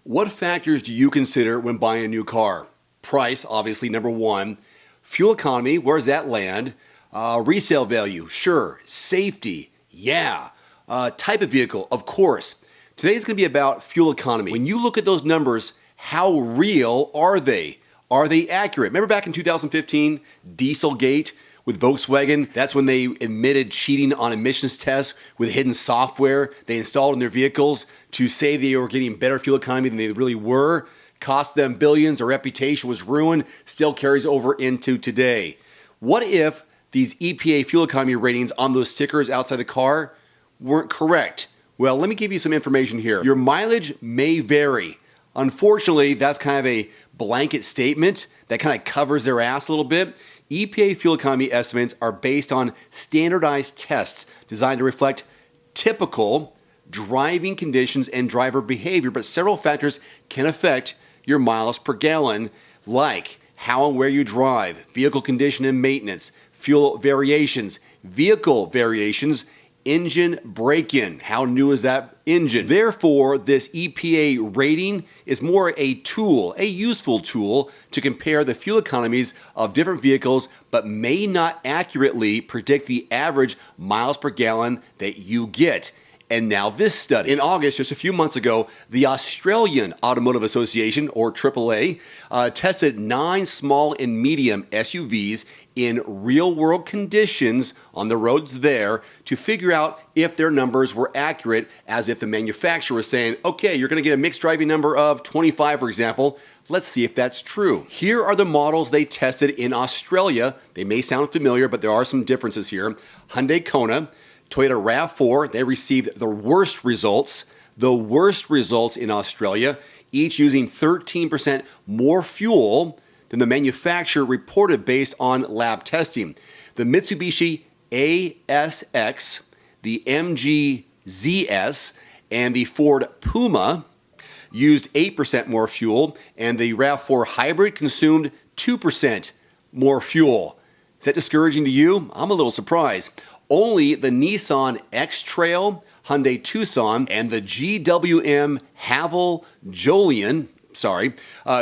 What factors do you consider when buying a new car? Price, obviously, number one. Fuel economy, where does that land? Resale value, sure. Safety, yeah. Type of vehicle, of course. Today it's going to be about fuel economy. When you look at those numbers, how real are they? Are they accurate? Remember back in 2015, Dieselgate with Volkswagen? That's when they admitted cheating on emissions tests with hidden software they installed in their vehicles to say they were getting better fuel economy than they really were. Cost them billions, their reputation was ruined, still carries over into today. What if these EPA fuel economy ratings on those stickers outside the car weren't correct? Well, let me give you some information here. Your mileage may vary. Unfortunately, that's kind of a blanket statement that kind of covers their ass a little bit. EPA fuel economy estimates are based on standardized tests designed to reflect typical driving conditions and driver behavior, but several factors can affect your miles per gallon, like how and where you drive, vehicle condition and maintenance, fuel variations, vehicle variations, engine break-in. How new is that engine? Therefore, this EPA rating is more a tool, a useful tool to compare the fuel economies of different vehicles, but may not accurately predict the average miles per gallon that you get. And now this study. In August, just a few months ago, the Australian Automotive Association, or AAA, tested 9 small and medium SUVs in real-world conditions on the roads there to figure out if their numbers were accurate, as if the manufacturer was saying, okay, you're going to get a mixed driving number of 25, for example. Let's see if that's true. Here are the models they tested in Australia. They may sound familiar, but there are some differences here. Hyundai Kona, Toyota RAV4, they received the worst results in Australia, each using 13% more fuel than the manufacturer reported based on lab testing. The Mitsubishi ASX, the MG ZS, and the Ford Puma used 8% more fuel, and the RAV4 Hybrid consumed 2% more fuel. Is that discouraging to you? I'm a little surprised. Only the Nissan X-Trail, Hyundai Tucson, and the GWM Haval Jolion,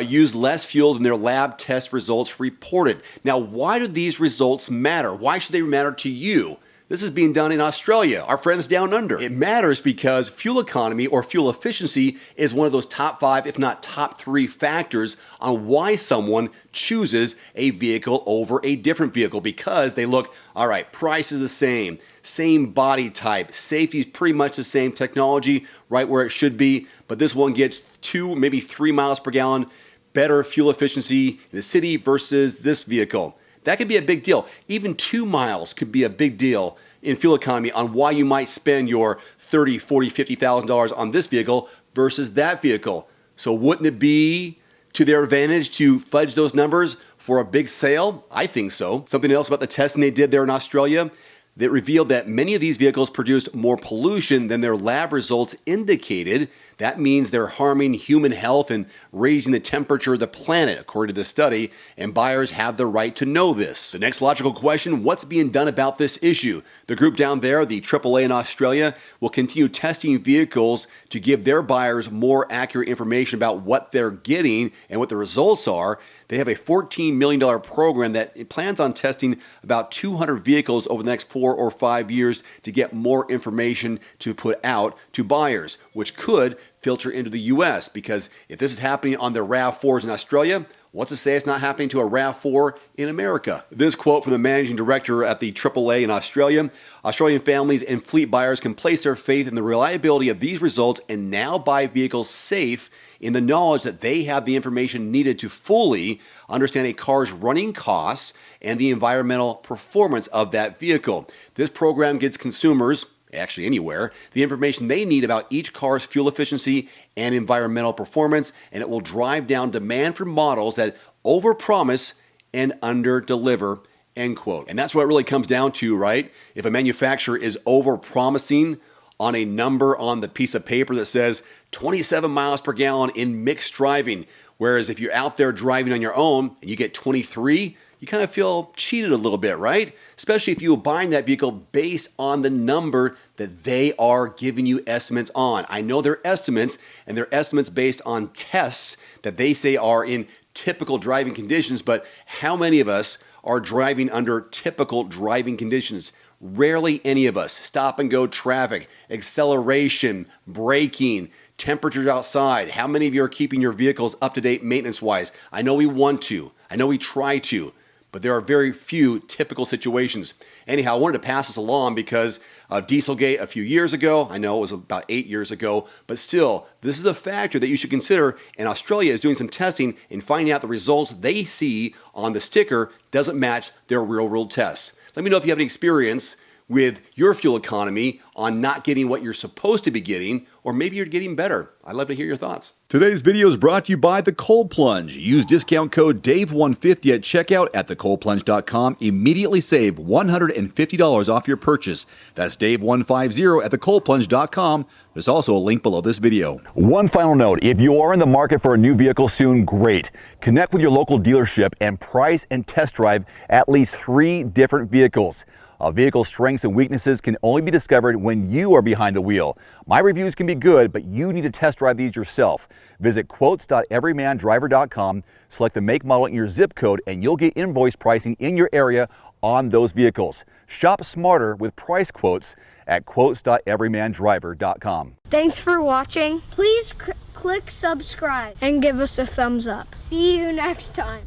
used less fuel than their lab test results reported. Now, why do these results matter? Why should they matter to you? This is being done in Australia, our friends down under. It matters because fuel economy or fuel efficiency is one of those top 5, if not top 3 factors on why someone chooses a vehicle over a different vehicle, because they look, all right, price is the same body type, safety is pretty much the same, technology right where it should be, but this one gets 2, maybe 3 miles per gallon better fuel efficiency in the city versus this vehicle. That could be a big deal. Even 2 miles could be a big deal in fuel economy on why you might spend your $30,000, $40,000, $50,000 on this vehicle versus that vehicle. So wouldn't it be to their advantage to fudge those numbers for a big sale? I think so. Something else about the testing they did there in Australia that revealed that many of these vehicles produced more pollution than their lab results indicated. That means they're harming human health and raising the temperature of the planet, according to the study, and buyers have the right to know this. The next logical question, what's being done about this issue? The group down there, the AAA in Australia, will continue testing vehicles to give their buyers more accurate information about what they're getting and what the results are. They have a $14 million program that plans on testing about 200 vehicles over the next 4 or 5 years to get more information to put out to buyers, which could filter into the U.S. because if this is happening on their RAV4s in Australia, what's to say it's not happening to a RAV4 in America? This quote from the managing director at the AAA in Australia: Australian families and fleet buyers can place their faith in the reliability of these results and now buy vehicles safe in the knowledge that they have the information needed to fully understand a car's running costs and the environmental performance of that vehicle. This program gives consumers, actually anywhere, the information they need about each car's fuel efficiency and environmental performance, and it will drive down demand for models that overpromise and underdeliver, end quote. And that's what it really comes down to, right? If a manufacturer is overpromising on a number on the piece of paper that says 27 miles per gallon in mixed driving, whereas if you're out there driving on your own and you get 23, you kind of feel cheated a little bit, right? Especially if you are buying that vehicle based on the number that they are giving you estimates on. I know they're estimates, and they're estimates based on tests that they say are in typical driving conditions, but how many of us are driving under typical driving conditions? Rarely any of us. Stop and go traffic, acceleration, braking, temperatures outside. How many of you are keeping your vehicles up to date maintenance wise? I know we want to. I know we try to. But there are very few typical situations. Anyhow, I wanted to pass this along because of Dieselgate a few years ago. I know it was about 8 years ago, but still, this is a factor that you should consider. And Australia is doing some testing and finding out the results they see on the sticker doesn't match their real world tests. Let me know if you have any experience with your fuel economy on not getting what you're supposed to be getting, or maybe you're getting better. I'd love to hear your thoughts. Today's video is brought to you by The Cold Plunge. Use discount code DAVE150 at checkout at thecoldplunge.com. Immediately save $150 off your purchase. That's DAVE150 at thecoldplunge.com. There's also a link below this video. One final note, if you are in the market for a new vehicle soon, great. Connect with your local dealership and price and test drive at least 3 different vehicles. A vehicle's strengths and weaknesses can only be discovered when you are behind the wheel. My reviews can be good, but you need to test drive these yourself. Visit quotes.everymandriver.com, select the make, model, and your zip code, and you'll get invoice pricing in your area on those vehicles. Shop smarter with price quotes at quotes.everymandriver.com. Thanks for watching. Please click subscribe and give us a thumbs up. See you next time.